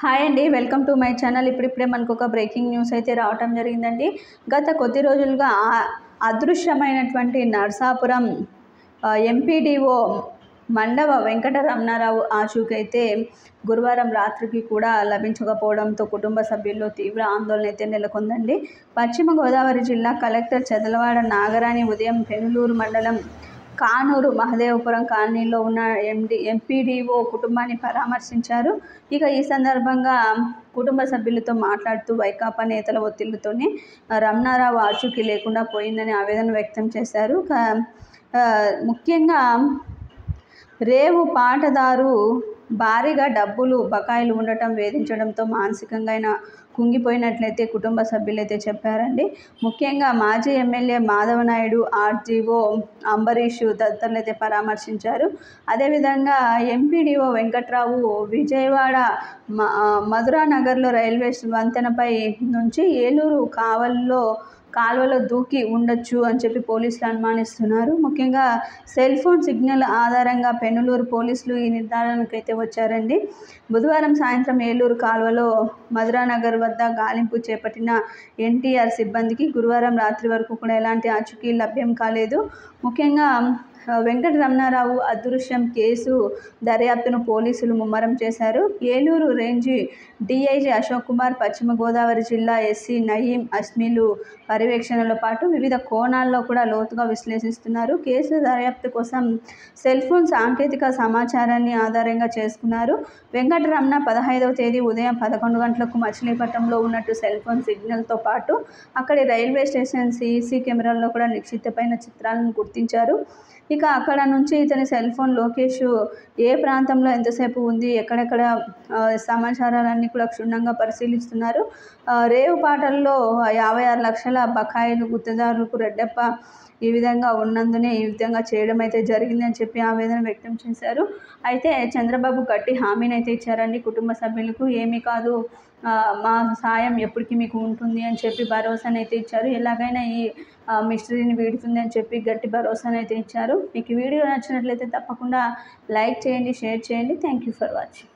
Hi అండి, welcome to my channel. ఇప్పుడిప్పుడే మనకు ఒక బ్రేకింగ్ న్యూస్ అయితే రావటం జరిగిందండి. గత కొద్ది రోజులుగా అదృశ్యమైనటువంటి నర్సాపురం ఎంపీడీఓ మండవ వెంకట రమణారావు ఆచూకైతే గురువారం రాత్రికి కూడా లభించకపోవడంతో కుటుంబ సభ్యుల్లో తీవ్ర ఆందోళన అయితే నెలకొందండి. పశ్చిమ గోదావరి జిల్లా కలెక్టర్ చదలవాడ నాగరాణి ఉదయం పెనులూరు మండలం కానూరు మహదేవపురం కాలనీలో ఉన్న ఎంపీడీఓ కుటుంబాన్ని పరామర్శించారు. ఇక ఈ సందర్భంగా కుటుంబ సభ్యులతో మాట్లాడుతూ వైకాపా నేతల ఒత్తిళ్లతోనే రమణారావు ఆచూకీ లేకుండా పోయిందని ఆవేదన వ్యక్తం చేశారు. ముఖ్యంగా రేవు పాటదారు భారీగా డబ్బులు బకాయిలు ఉండటం వేధించడంతో మానసికంగా ఆయన కుంగిపోయినట్లయితే కుటుంబ సభ్యులైతే చెప్పారండి. ముఖ్యంగా మాజీ ఎమ్మెల్యే మాధవనాయుడు, ఆర్జీఓ అంబరీష్ తదితరులైతే పరామర్శించారు. అదేవిధంగా ఎంపీడీఓ వెంకట్రావు విజయవాడ మధురానగర్లో రైల్వే వంతెనపై నుంచి ఏలూరు కాలువలో దూకి ఉండొచ్చు అని చెప్పి పోలీసులు అనుమానిస్తున్నారు. ముఖ్యంగా సెల్ ఫోన్ సిగ్నల్ ఆధారంగా పెనులూరు పోలీసులు ఈ నిర్ధారణకైతే వచ్చారండి. బుధవారం సాయంత్రం ఏలూరు కాలువలో మధురానగర్ వద్ద గాలింపు చేపట్టిన ఎన్టీఆర్ సిబ్బందికి గురువారం రాత్రి వరకు కూడా ఎలాంటి ఆచూకీ లభ్యం కాలేదు. ముఖ్యంగా వెంకట రమణారావు అదృశ్యం కేసు దర్యాప్తును పోలీసులు ముమ్మరం చేశారు. ఏలూరు రేంజ్ డీఐజీ అశోక్ కుమార్, పశ్చిమ గోదావరి జిల్లా ఎస్సీ నయీం అస్మీలు పర్యవేక్షణలో పాటు వివిధ కోణాల్లో కూడా లోతుగా విశ్లేషిస్తున్నారు. కేసు దర్యాప్తు కోసం సెల్ ఫోన్ సాంకేతిక సమాచారాన్ని ఆధారంగా చేసుకున్నారు. వెంకట రమణ 15వ తేదీ ఉదయం 11 గంటలకు మచిలీపట్నంలో ఉన్నట్టు సెల్ ఫోన్ సిగ్నల్తో పాటు అక్కడి రైల్వే స్టేషన్ సీసీ కెమెరాల్లో కూడా నిక్షిప్తమైన చిత్రాలను గుర్తించారు. ఇక అక్కడ నుంచి ఇతని సెల్ ఫోన్ లొకేషు ఏ ప్రాంతంలో ఎంతసేపు ఉంది, ఎక్కడెక్కడ సమాచారాలన్నీ కూడా క్షుణ్ణంగా పరిశీలిస్తున్నారు. రేవు పాటల్లో 56 లక్షల బకాయిలు గుత్తదారులకు రెడ్డప్ప ఈ విధంగా ఉన్నందునే ఈ విధంగా చేయడం అయితే జరిగిందని చెప్పి ఆవేదన వ్యక్తం చేశారు. అయితే చంద్రబాబు గట్టి హామీని అయితే ఇచ్చారండి కుటుంబ సభ్యులకు. ఏమీ కాదు, మా సాయం ఎప్పటికీ మీకు ఉంటుంది అని చెప్పి భరోసానైతే ఇచ్చారు. ఎలాగైనా ఈ మిస్టరీని వీడుతుంది అని చెప్పి గట్టి భరోసానైతే ఇచ్చారు. మీకు ఈ వీడియో నచ్చినట్లయితే తప్పకుండా లైక్ చేయండి, షేర్ చేయండి. Thank you for watching.